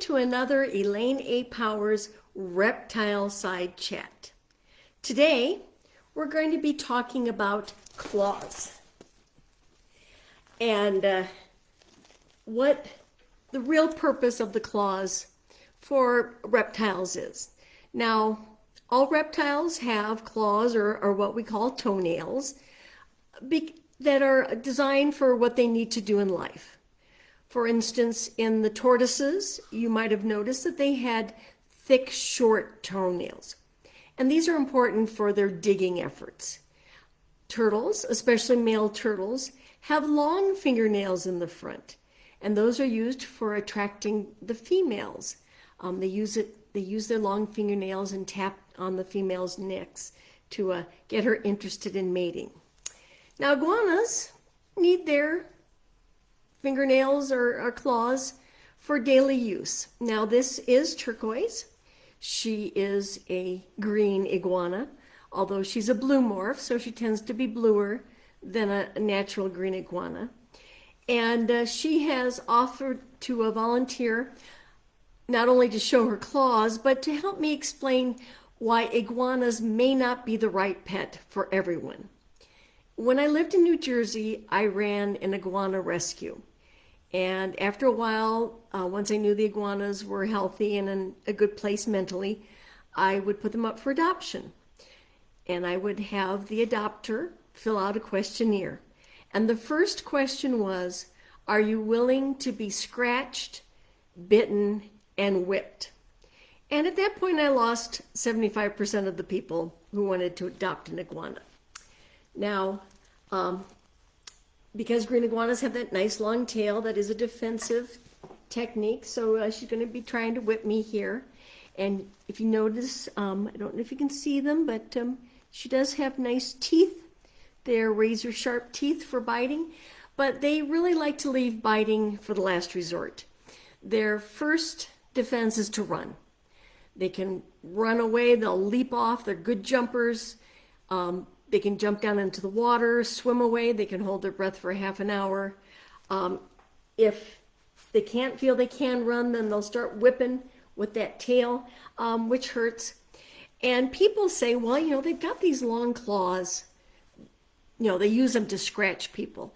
to another Elaine A. Powers Reptile Side Chat. Today, we're going to be talking about claws and what the real purpose of the claws for reptiles is. Now, all reptiles have claws or what we call toenails that are designed for what they need to do in life. For instance, in the tortoises, you might have noticed that they had thick, short toenails. And these are important for their digging efforts. Turtles, especially male turtles, have long fingernails in the front. And those are used for attracting the females. They use their long fingernails and tap on the female's necks to get her interested in mating. Now, iguanas need their fingernails or claws for daily use. Now, this is turquoise. She is a green iguana, although she's a blue morph, so she tends to be bluer than a natural green iguana. And she has offered to volunteer not only to show her claws, but to help me explain why iguanas may not be the right pet for everyone. When I lived in New Jersey, I ran an iguana rescue. And after a while, once I knew the iguanas were healthy and in a good place mentally, I would put them up for adoption. And I would have the adopter fill out a questionnaire. And the first question was, are you willing to be scratched, bitten, and whipped? And at that point, I lost 75% of the people who wanted to adopt an iguana. Now, because green iguanas have that nice long tail, that is a defensive technique, so she's going to be trying to whip me here. And if you notice, I don't know if you can see them, but she does have nice teeth. They're razor sharp teeth for biting, but they really like to leave biting for the last resort. Their first defense is to run. They can run away, they'll leap off, they're good jumpers. They can jump down into the water, swim away, they can hold their breath for half an hour. If they can't feel they can run, then they'll start whipping with that tail, which hurts. And people say, well, they've got these long claws. They use them to scratch people.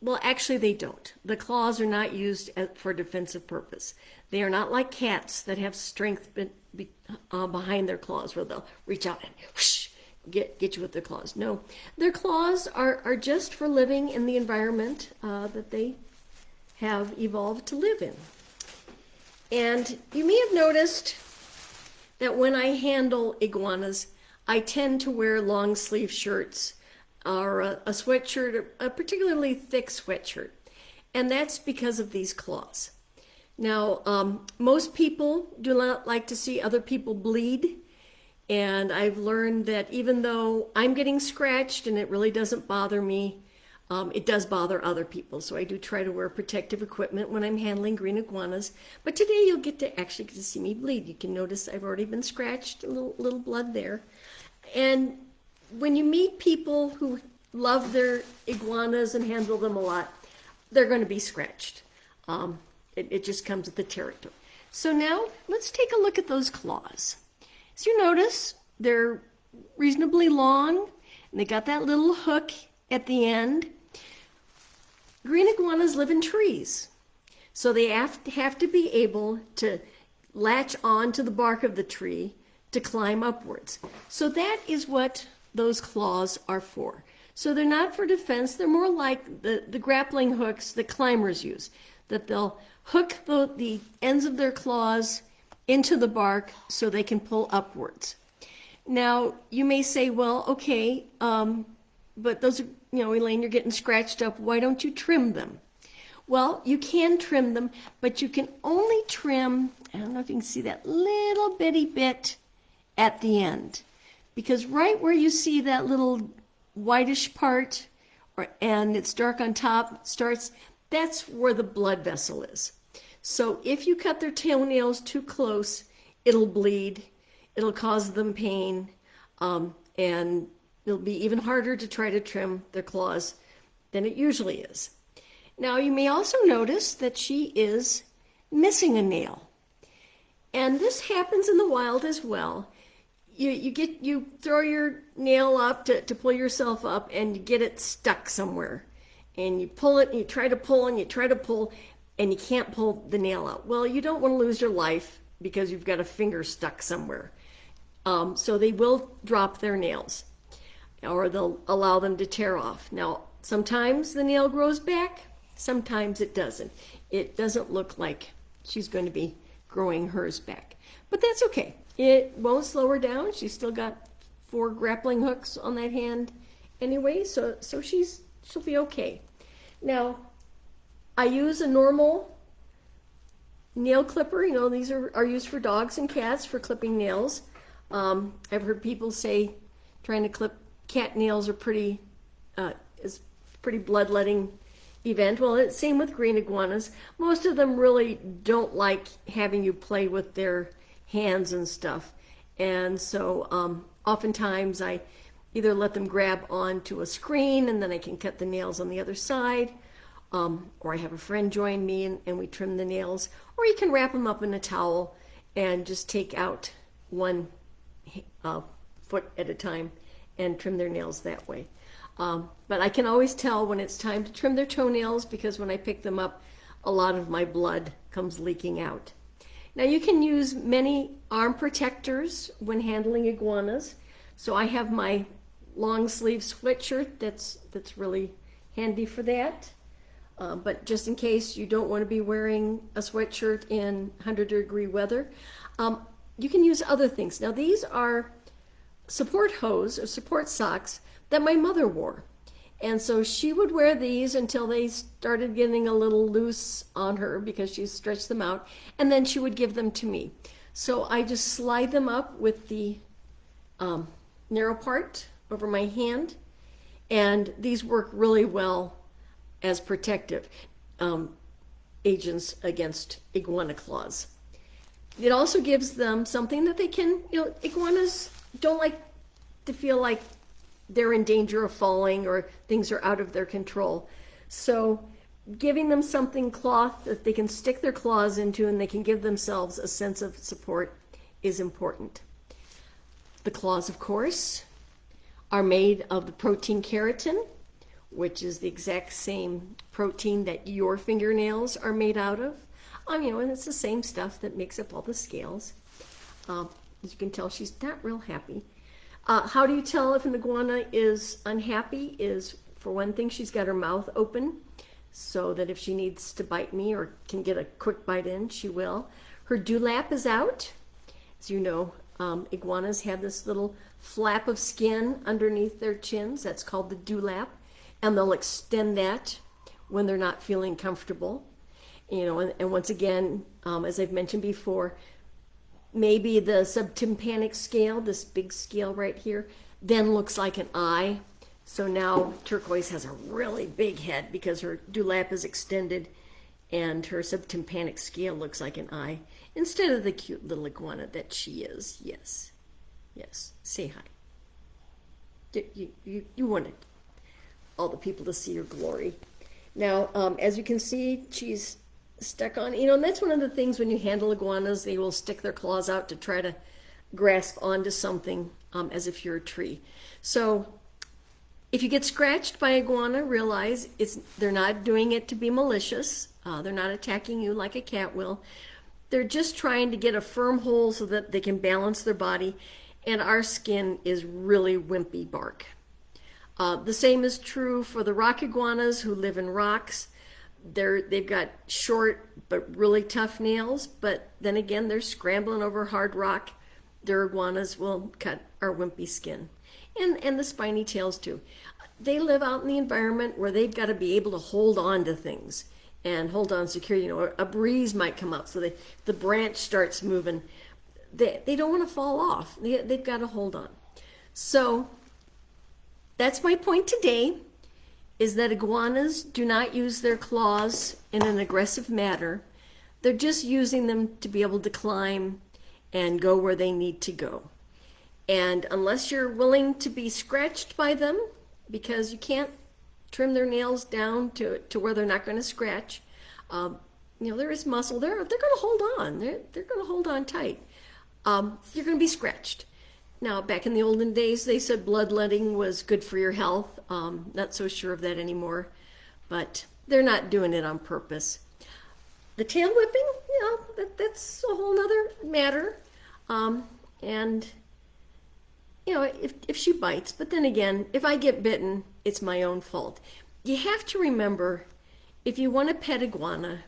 Well, actually they don't. The claws are not used for defensive purpose. They are not like cats that have strength behind their claws where they'll reach out and whoosh, get you with their claws. No, their claws are just for living in the environment that they have evolved to live in. And you may have noticed that when I handle iguanas, I tend to wear long sleeve shirts or a sweatshirt, a particularly thick sweatshirt. And that's because of these claws. Now, most people do not like to see other people bleed. And I've learned that even though I'm getting scratched and it really doesn't bother me, it does bother other people. So I do try to wear protective equipment when I'm handling green iguanas. But today you'll get to see me bleed. You can notice I've already been scratched, a little blood there. And when you meet people who love their iguanas and handle them a lot, they're going to be scratched. It just comes with the territory. So now let's take a look at those claws. As you notice, they're reasonably long, and they got that little hook at the end. Green iguanas live in trees, so they have to be able to latch on to the bark of the tree to climb upwards. So that is what those claws are for. So they're not for defense, they're more like the grappling hooks that climbers use, that they'll hook the ends of their claws into the bark so they can pull upwards. Now, you may say, well, okay, but those are, Elaine, you're getting scratched up. Why don't you trim them? Well, you can trim them, but you can only trim, I don't know if you can see that little bitty bit at the end. Because right where you see that little whitish part, and it's dark on top, that's where the blood vessel is. So if you cut their toenails too close, it'll bleed, it'll cause them pain, and it'll be even harder to try to trim their claws than it usually is. Now, you may also notice that she is missing a nail. And this happens in the wild as well. You throw your nail up to pull yourself up, and you get it stuck somewhere. And you pull it, and you try to pull, and you try to pull, and you can't pull the nail out. Well, you don't want to lose your life because you've got a finger stuck somewhere. So they will drop their nails, or they'll allow them to tear off. Now, sometimes the nail grows back, sometimes it doesn't. It doesn't look like she's going to be growing hers back, but that's okay. It won't slow her down. She's still got 4 grappling hooks on that hand anyway, so she'll be okay. Now, I use a normal nail clipper. You know, these are used for dogs and cats for clipping nails. I've heard people say trying to clip cat nails are is pretty bloodletting event. Well, it's same with green iguanas. Most of them really don't like having you play with their hands and stuff. And so oftentimes I either let them grab onto a screen and then I can cut the nails on the other side, or I have a friend join me and we trim the nails, or you can wrap them up in a towel and just take out one foot at a time and trim their nails that way. But I can always tell when it's time to trim their toenails, because when I pick them up, a lot of my blood comes leaking out. Now, you can use many arm protectors when handling iguanas. So I have my long sleeve sweatshirt that's really handy for that. But just in case you don't want to be wearing a sweatshirt in 100-degree weather, you can use other things. Now, these are support hose or support socks that my mother wore. And so she would wear these until they started getting a little loose on her because she stretched them out, and then she would give them to me. So I just slide them up with the narrow part over my hand, and these work really well as protective agents against iguana claws. It also gives them something that they can, iguanas don't like to feel like they're in danger of falling or things are out of their control. So giving them something cloth that they can stick their claws into and they can give themselves a sense of support is important. The claws, of course, are made of the protein keratin, which is the exact same protein that your fingernails are made out of. And it's the same stuff that makes up all the scales. As you can tell, she's not real happy. How do you tell if an iguana is unhappy? Is, for one thing, she's got her mouth open so that if she needs to bite me or can get a quick bite in, she will. Her dewlap is out. As you know, iguanas have this little flap of skin underneath their chins. That's called the dewlap, and they'll extend that when they're not feeling comfortable. And once again, as I've mentioned before, maybe the subtympanic scale, this big scale right here, then looks like an eye. So now Turquoise has a really big head because her dewlap is extended and her subtympanic scale looks like an eye instead of the cute little iguana that she is. Yes. Yes. Say hi. You wanted all the people to see your glory. Now, as you can see, she's stuck on, and that's one of the things when you handle iguanas, they will stick their claws out to try to grasp onto something as if you're a tree. So if you get scratched by iguana, realize they're not doing it to be malicious. They're not attacking you like a cat will. They're just trying to get a firm hold so that they can balance their body, and our skin is really wimpy bark. The same is true for the rock iguanas who live in rocks. They've got short but really tough nails, but then again, they're scrambling over hard rock. Their iguanas will cut our wimpy skin. And the spiny tails too. They live out in the environment where they've got to be able to hold on to things and hold on securely. A breeze might come up, so the branch starts moving. They don't want to fall off. They've got to hold on. So that's my point today, is that iguanas do not use their claws in an aggressive manner. They're just using them to be able to climb and go where they need to go. And unless you're willing to be scratched by them, because you can't trim their nails down to where they're not going to scratch, there is muscle there. They're going to hold on. They're going to hold on tight. You're going to be scratched. Now, back in the olden days, they said bloodletting was good for your health. Not so sure of that anymore, but they're not doing it on purpose. The tail whipping, that's a whole other matter. And, if she bites, but then again, if I get bitten, it's my own fault. You have to remember, if you want to pet iguana,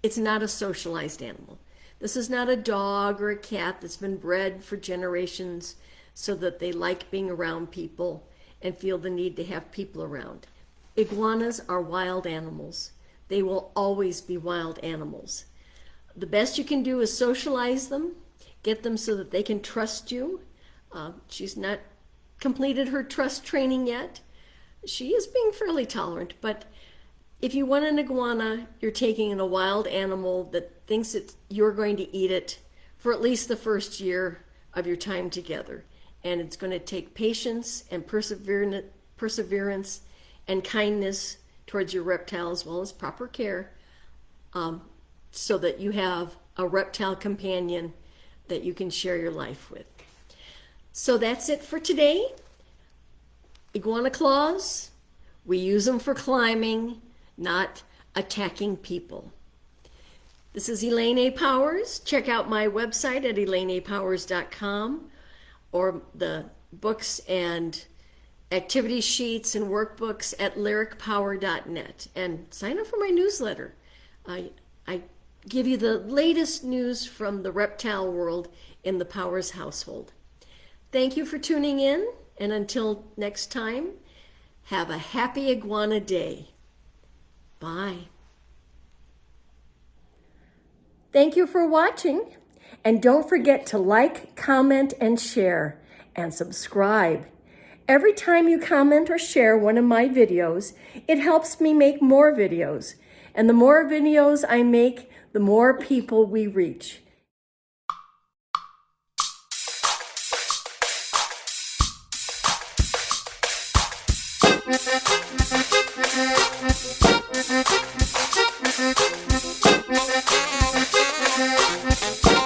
it's not a socialized animal. This is not a dog or a cat that's been bred for generations so that they like being around people and feel the need to have people around. Iguanas are wild animals. They will always be wild animals. The best you can do is socialize them, get them so that they can trust you. She's not completed her trust training yet. She is being fairly tolerant, but if you want an iguana, you're taking in a wild animal that thinks that you're going to eat it for at least the first year of your time together. And it's going to take patience and perseverance and kindness towards your reptile, as well as proper care, so that you have a reptile companion that you can share your life with. So that's it for today. Iguana claws, we use them for climbing, not attacking people. This is Elaine A. Powers. Check out my website at elaineapowers.com, or the books and activity sheets and workbooks at lyricpower.net, and sign up for my newsletter. I give you the latest news from the reptile world in the Powers household. Thank you for tuning in, and until next time, have a happy iguana day. Bye. Thank you for watching, and don't forget to like, comment, and share, and subscribe. Every time you comment or share one of my videos, it helps me make more videos, and the more videos I make, the more people we reach. Thank you.